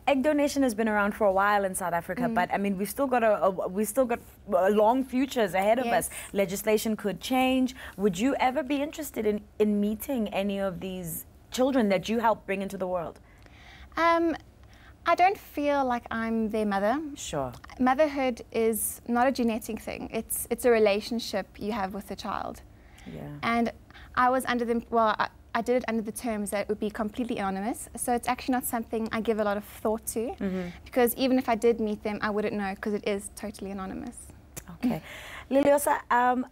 egg donation has been around for a while in South Africa, but I mean, we've still got long futures ahead of us. Legislation could change. Would you ever be interested in meeting any of these children that you help bring into the world? I don't feel like I'm their mother. Sure. Motherhood is not a genetic thing. It's a relationship you have with the child. Yeah. And I was under the, well, I did it under the terms that it would be completely anonymous. So it's actually not something I give a lot of thought to, because even if I did meet them, I wouldn't know, because it is totally anonymous. Okay. Liliosa,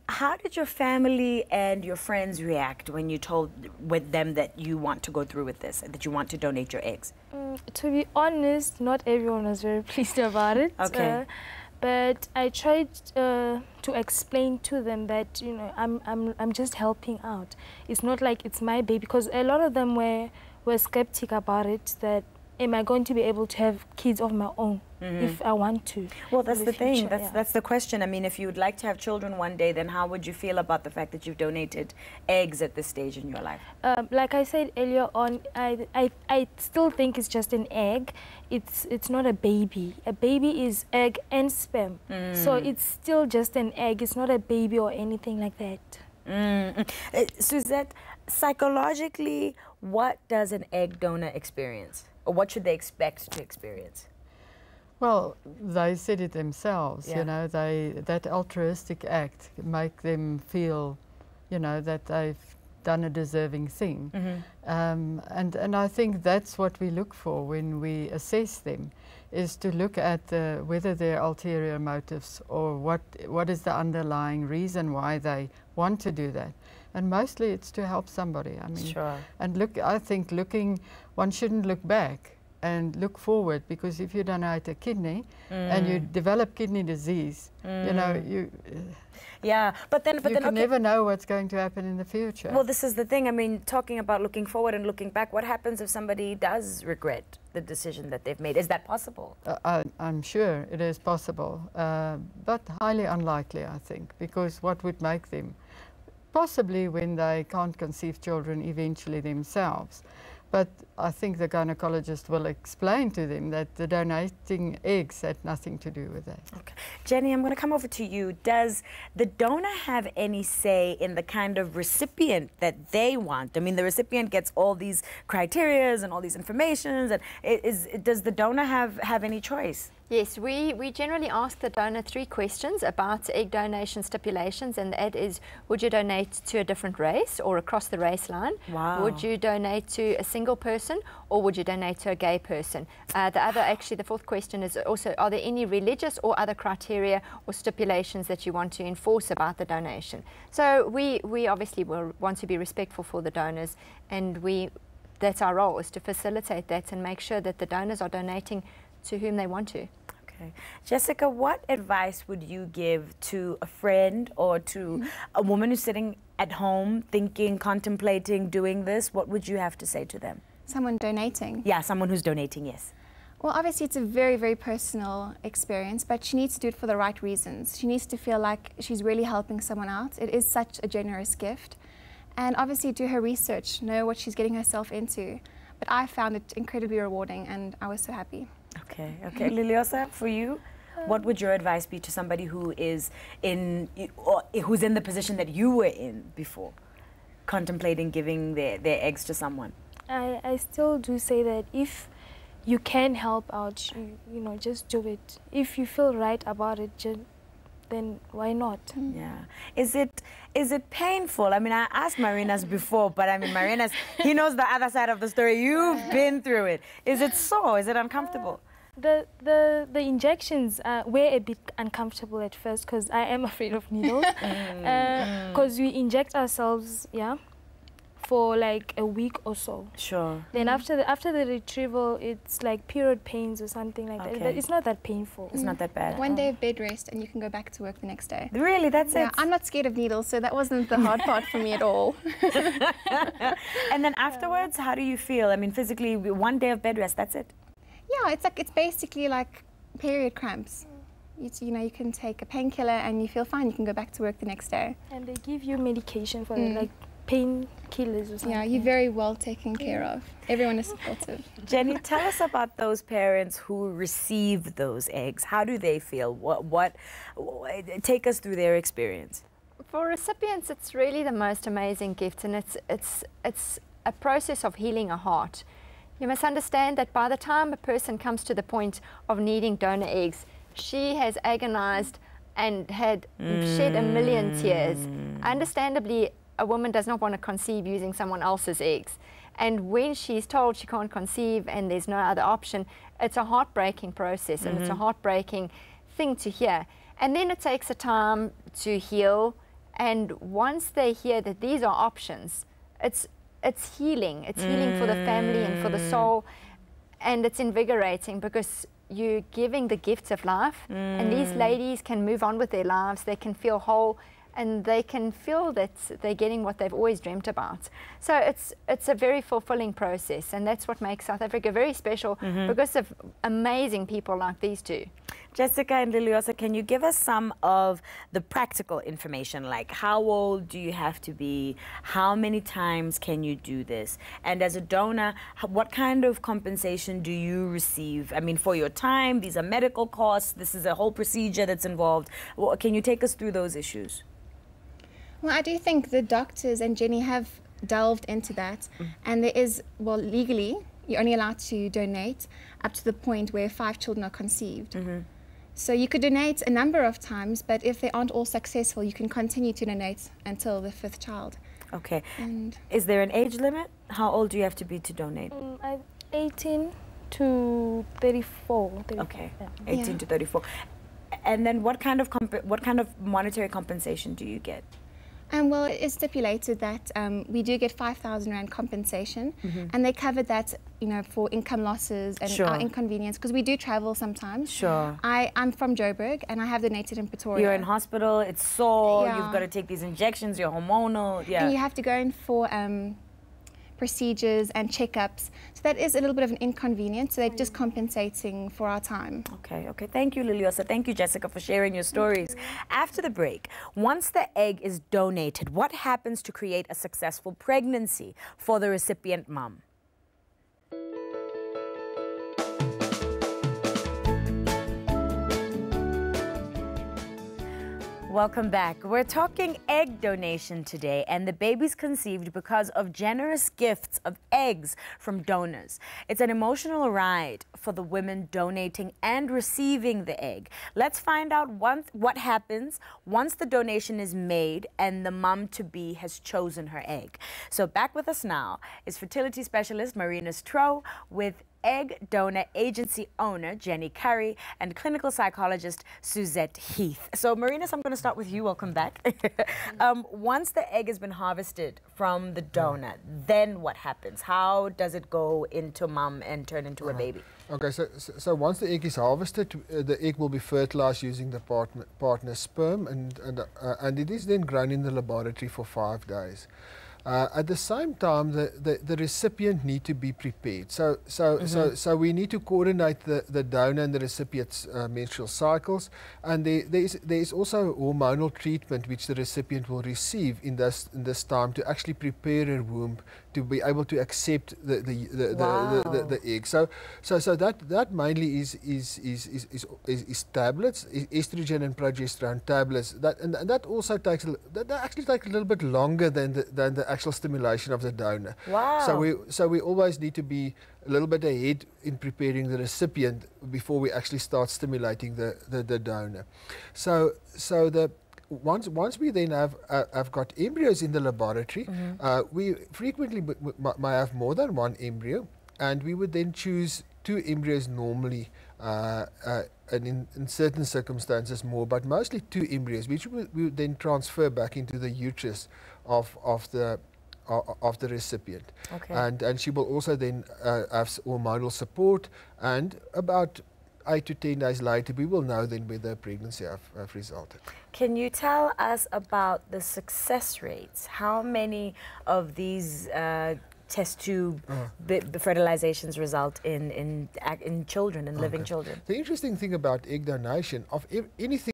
how did your family and your friends react when you told them that you want to go through with this, that you want to donate your eggs? To be honest, not everyone was very pleased about it. Okay. But I tried to explain to them that, you know, I'm just helping out. It's not like it's my baby, because a lot of them were skeptic about it, that am I going to be able to have kids of my own if I want to? Well, that's the thing. That's the question. I mean, if you would like to have children one day, then how would you feel about the fact that you've donated eggs at this stage in your life? Like I said earlier on, I still think it's just an egg. It's not a baby. A baby is egg and sperm. So it's still just an egg. It's not a baby or anything like that. Suzette, psychologically, what does an egg donor experience? Or what should they expect to experience? Well, they said it themselves, you know, that altruistic act make them feel, you know, that they've done a deserving thing. And I think that's what we look for when we assess them, is to look at whether there are ulterior motives, or what is the underlying reason why they want to do that. And mostly it's to help somebody. I mean, and look, I think one shouldn't look back and look forward, because if you donate a kidney and you develop kidney disease, you know, but then you can never know what's going to happen in the future. Well, this is the thing. I mean, talking about looking forward and looking back, what happens if somebody does regret the decision that they've made? Is that possible? I'm sure it is possible, but highly unlikely, I think, because what would make them, possibly when they can't conceive children eventually themselves. But I think the gynecologist will explain to them that the donating eggs had nothing to do with that. Okay. Jenny, I'm going to come over to you. Does the donor have any say in the kind of recipient that they want? I mean, the recipient gets all these criterias and all these informations, and does the donor have any choice? Yes, we generally ask the donor 3 questions about egg donation stipulations, and that is, would you donate to a different race or across the race line? Wow. Would you donate to a single person, or would you donate to a gay person? The 4th question is also, are there any religious or other criteria or stipulations that you want to enforce about the donation? So we obviously will want to be respectful for the donors, and that's our role, is to facilitate that and make sure that the donors are donating to whom they want to. Okay. Jessica, what advice would you give to a friend or to a woman who's sitting at home thinking, contemplating doing this? What would you have to say to them? Someone donating? Yeah, someone who's donating, yes. Well, obviously it's a very, very personal experience, but she needs to do it for the right reasons. She needs to feel like she's really helping someone out. It is such a generous gift. And obviously do her research, know what she's getting herself into. But I found it incredibly rewarding, and I was so happy. Okay, okay. Liliosa, for you, what would your advice be to somebody who is who's in the position that you were in before, contemplating giving their eggs to someone? I still do say that if you can help out, you know, just do it. If you feel right about it, then why not? Yeah. Is it painful? I mean, I asked Marinas before, but I mean, Marinas, he knows the other side of the story. You've been through it. Is it sore? Is it uncomfortable? The injections were a bit uncomfortable at first, because I am afraid of needles. Because we inject ourselves, for like a week or so. Sure. Then after the retrieval, it's like period pains or something like that. But it's not that painful. It's not that bad. 1 day of bed rest and you can go back to work the next day. Really? That's it? I'm not scared of needles, so that wasn't the hard part for me at all. And then afterwards, how do you feel? I mean, physically, 1 day of bed rest, that's it? Yeah, it's basically like period cramps. You know, you can take a painkiller and you feel fine. You can go back to work the next day. And they give you medication for that, like painkillers or something. Yeah, you're very well taken care of. Everyone is supportive. Jenny, tell us about those parents who receive those eggs. How do they feel? Take us through their experience. For recipients, it's really the most amazing gift, and it's a process of healing a heart. You must understand that by the time a person comes to the point of needing donor eggs, she has agonized and had shed a million tears. Understandably, a woman does not want to conceive using someone else's eggs. And when she's told she can't conceive and there's no other option, it's a heartbreaking process, and it's a heartbreaking thing to hear. And then it takes a time to heal, and once they hear that these are options, it's healing. It's healing for the family and for the soul, and it's invigorating because you're giving the gifts of life, and these ladies can move on with their lives. They can feel whole, and they can feel that they're getting what they've always dreamt about. So it's a very fulfilling process, and that's what makes South Africa very special because of amazing people like these two. Jessica and Liliosa, can you give us some of the practical information, like how old do you have to be, how many times can you do this, and as a donor, what kind of compensation do you receive? I mean, for your time, these are medical costs, this is a whole procedure that's involved. Can you take us through those issues? Well, I do think the doctors and Jenny have delved into that, and there is, well, legally, you're only allowed to donate up to the point where 5 children are conceived. So you could donate a number of times, but if they aren't all successful, you can continue to donate until the 5th child. Okay. And is there an age limit? How old do you have to be to donate? 18 to 34. Okay, Yeah. 18 to 34. And then what kind of monetary compensation do you get? well, it is stipulated that we do get 5,000 Rand compensation, and they covered that, you know, for income losses and our inconvenience, because we do travel sometimes. Sure. I'm from Joburg, and I have donated in Pretoria. You're in hospital, it's sore, you've got to take these injections, you're hormonal, And you have to go in for procedures and checkups. So that is a little bit of an inconvenience. So they're just compensating for our time. Okay, okay. Thank you, Liliosa. Thank you, Jessica, for sharing your stories. After the break, once the egg is donated, what happens to create a successful pregnancy for the recipient mom? Welcome back. We're talking egg donation today, and the baby's conceived because of generous gifts of eggs from donors. It's an emotional ride for the women donating and receiving the egg. Let's find out what happens once the donation is made and the mom-to-be has chosen her egg. So back with us now is fertility specialist Marina Stroh with egg donor agency owner Jenny Curry and clinical psychologist Suzette Heath. So Marina, I'm going to start with you. Welcome back. Once the egg has been harvested from the donor, then what happens? How does it go into mom and turn into a baby? Okay, so once the egg is harvested, the egg will be fertilized using the partner's sperm, and it is then grown in the laboratory for 5 days. At the same time, the recipient need to be prepared. So we need to coordinate the donor and the recipient's menstrual cycles, and there is also hormonal treatment which the recipient will receive in this time to actually prepare her womb to be able to accept the egg. So that mainly is tablets, estrogen and progesterone tablets. That also takes that actually takes a little bit longer than the actual stimulation of the donor. Wow. So we always need to be a little bit ahead in preparing the recipient before we actually start stimulating the donor. So once we then have got embryos in the laboratory, we frequently might have more than one embryo, and we would then choose 2 embryos normally, and in certain circumstances more, but mostly 2 embryos, which we would then transfer back into the uterus of the recipient. Okay. And she will also then have hormonal support, and about 8 to 10 days later, we will know then whether a pregnancy have resulted. Can you tell us about the success rates? How many of these test tube fertilizations result in children, in living children? The interesting thing about egg donation, of anything